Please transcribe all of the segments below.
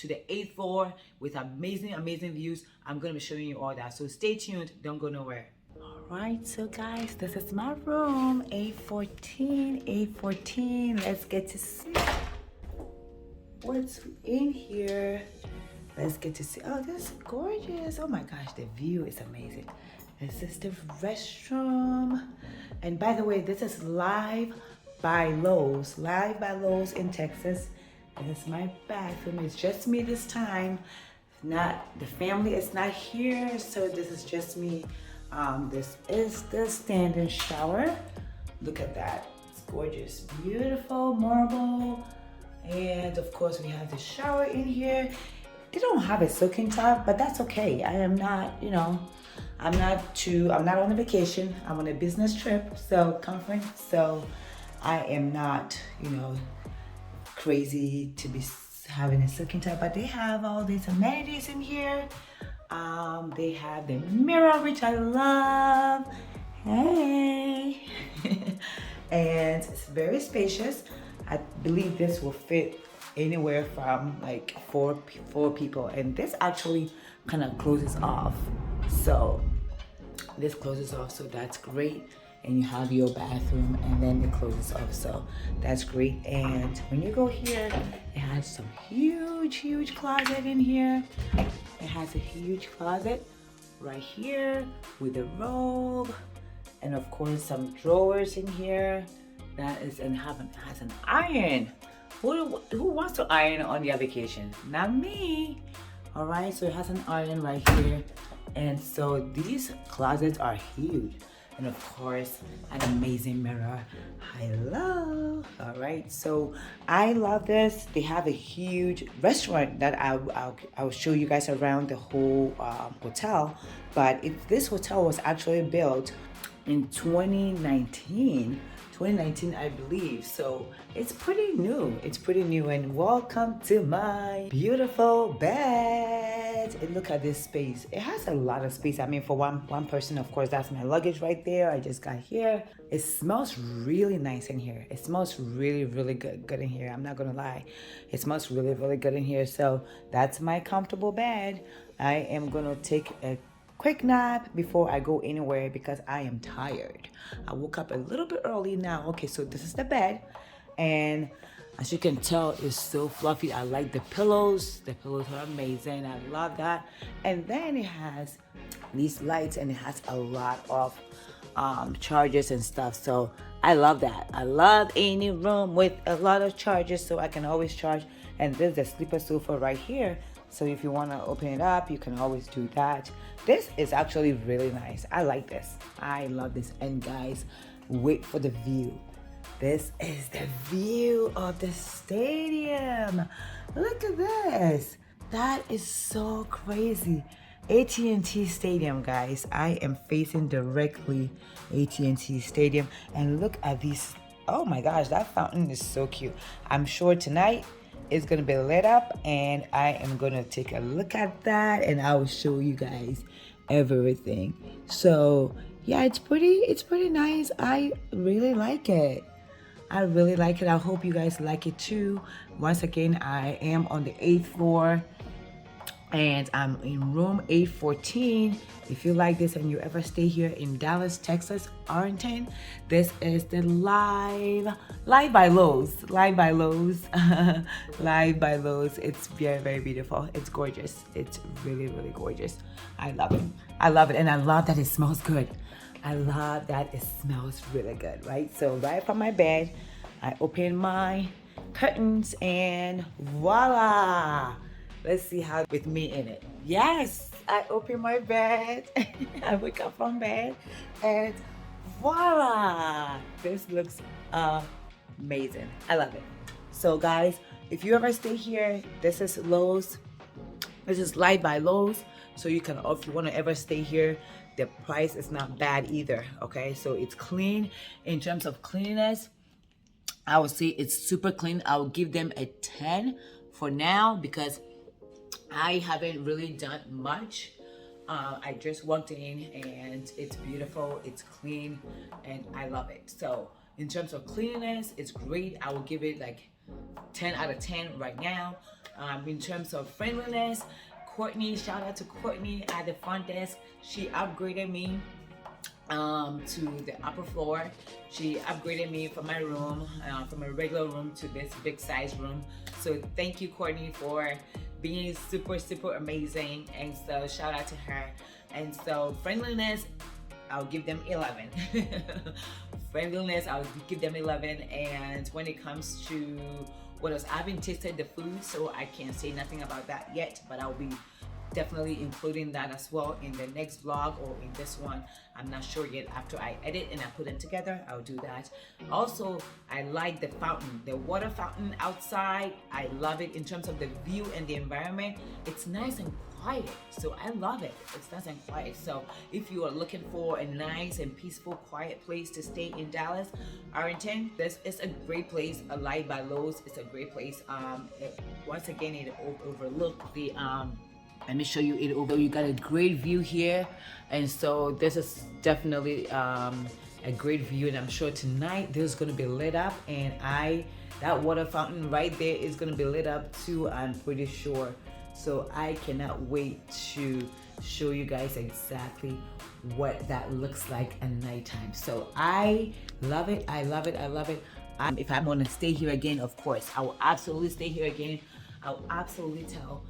to the 8th floor with amazing views. I'm gonna be showing you all that, so stay tuned, don't go nowhere. All right, so guys, this is my room, 814. Let's get to see what's in here. Let's get to see. Oh, this is gorgeous. Oh my gosh, the view is amazing. This is the restroom. And by the way, this is live by Loews in Texas. This is my bathroom. It's just me this time. Not the family is not here, so this is just me. This is the standing shower. Look at that. It's gorgeous. Beautiful marble. And of course we have the shower in here. They don't have a soaking tub, but that's okay. I am not, I'm not on a vacation. I'm on a business trip, so conference. So I am not, crazy to be having a soaking tub, but they have all these amenities in here. They have the mirror, which I love. Hey. And it's very spacious. I believe this will fit anywhere from like four people, and this actually kind of closes off. So this closes off, so that's great. And you have your bathroom, and then it closes off, so that's great. And when you go here, it has some huge closet in here. It has a huge closet right here with a robe, and of course some drawers in here. That is, and has an iron. Who wants to iron on their vacation? Not me. All right, so it has an iron right here. And so these closets are huge. And of course, an amazing mirror. Hello. All right, so I love this. They have a huge restaurant that I'll show you guys around the whole hotel. But this hotel was actually built in 2019, I believe. So it's pretty new. And welcome to my beautiful bed. And look at this space. It has a lot of space. I mean, for one person, of course, that's my luggage right there. I just got here. It smells really nice in here. It smells really good in here. I'm not gonna lie. It smells really good in here. So that's my comfortable bed. I am gonna take a quick nap before I go anywhere because I am tired. I woke up a little bit early now. Okay, so this is the bed, and as you can tell, it's so fluffy. I like the pillows. The pillows are amazing. I love that. And then it has these lights, and it has a lot of chargers and stuff. So I love that. I love any room with a lot of chargers, so I can always charge. And there's the sleeper sofa right here. So if you want to open it up, you can always do that. This is actually really nice. I like this. I love this. And guys, wait for the view. This is the view of the stadium. Look at this. That is so crazy. AT&T Stadium, guys. I am facing directly AT&T Stadium. And look at these. Oh my gosh, that fountain is so cute. I'm sure tonight it's gonna be lit up, and I am gonna take a look at that, and I will show you guys everything. So yeah, it's pretty nice. I really like it. I hope you guys like it too. Once again, I am on the 8th floor, and I'm in room 814. If you like this and you ever stay here in Dallas, Texas, Arlington, this is the live by Loews. Live by Loews. It's very beautiful. It's gorgeous. It's really gorgeous. I love it. And I love that it smells good. I love that it smells really good, right? So right from my bed, I open my curtains, and voila. Let's see how with me in it. Yes, I open my bed. I wake up from bed, and voila. This looks amazing. I love it. So guys, if you ever stay here, this is Loews. This is Live by Loews. So you can, if you want to ever stay here, the price is not bad either. Okay, so it's clean. In terms of cleanliness, I would say it's super clean. I will give them a 10 for now because I haven't really done much. I just walked in, and it's beautiful, it's clean, and I love it. So in terms of cleanliness, it's great. I will give it like 10 out of 10 right now. In terms of friendliness, Courtney, shout out to Courtney at the front desk. She upgraded me to the upper floor. She upgraded me from my room, from a regular room to this big size room. So thank you, Courtney, for being super amazing. And so shout out to her. And so friendliness, I'll give them 11. Friendliness, I'll give them 11. And when it comes to what else, I haven't tasted the food, so I can't say nothing about that yet, but I'll be definitely including that as well in the next vlog or in this one. I'm not sure yet. After I edit and I put them together, I'll do that. Also, I like the fountain, the water fountain outside. I love it in terms of the view and the environment. It's nice and quiet, so I love it. It's nice and quiet. So if you are looking for a nice and peaceful, quiet place to stay in Dallas, Arlington, this is a great place. Alive by Loews, it's a great place. Once again, it overlooked the let me show you it over. You got a great view here, and so this is definitely a great view. And I'm sure tonight this is going to be lit up, and that water fountain right there is going to be lit up too, I'm pretty sure. So I cannot wait to show you guys exactly what that looks like at nighttime. So I love it. I love it. I love it. If I'm going to stay here again, of course, I will absolutely stay here again. I'll absolutely tell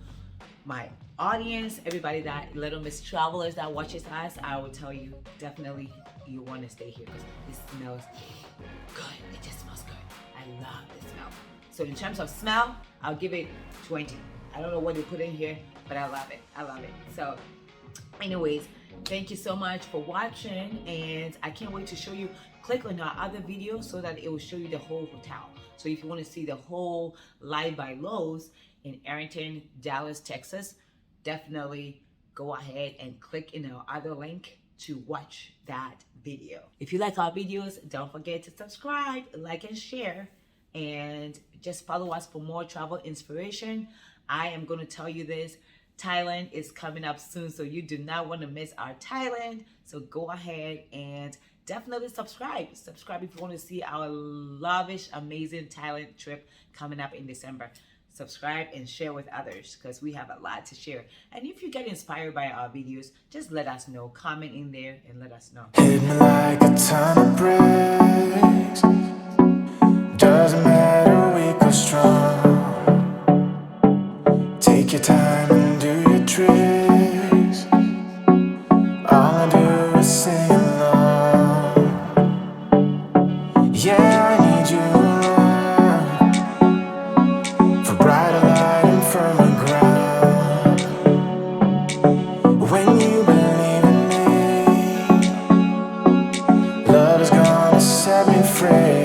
my audience, everybody that LittleMissTravelers that watches us, I will tell you definitely you want to stay here because it smells good. It just smells good. I love the smell. So in terms of smell, I'll give it 20. I don't know what they put in here, but I love it. I love it. So anyways, thank you so much for watching, and I can't wait to show you. Click on our other video so that it will show you the whole hotel. So if you want to see the whole Live by Loews in Arlington, Dallas, Texas, definitely go ahead and click in our other link to watch that video. If you like our videos, don't forget to subscribe, like, and share, and just follow us for more travel inspiration. I am going to tell you this, Thailand is coming up soon, so you do not want to miss our Thailand. So go ahead and definitely subscribe if you want to see our lavish, amazing Thailand trip coming up in December. Subscribe and share with others because we have a lot to share. And if you get inspired by our videos, just let us know. Comment in there and let us know. Hit me like a ton of bricks. Doesn't matter, weak or strong. Take your time and do your tricks. All I do is sing along. Yeah, I need you around for brighter light and firmer ground. When you believe in me, love is gonna set me free.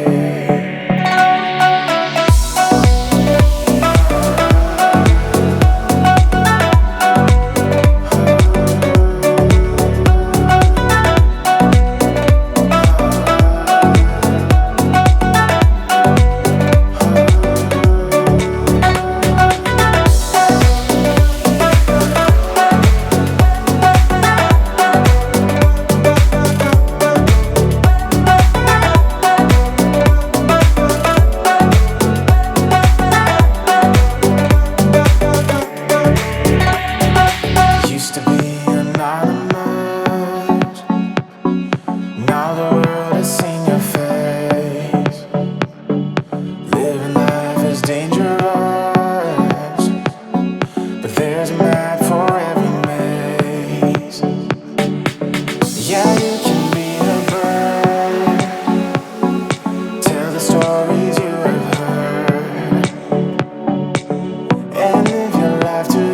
Stories you have heard, and live your life to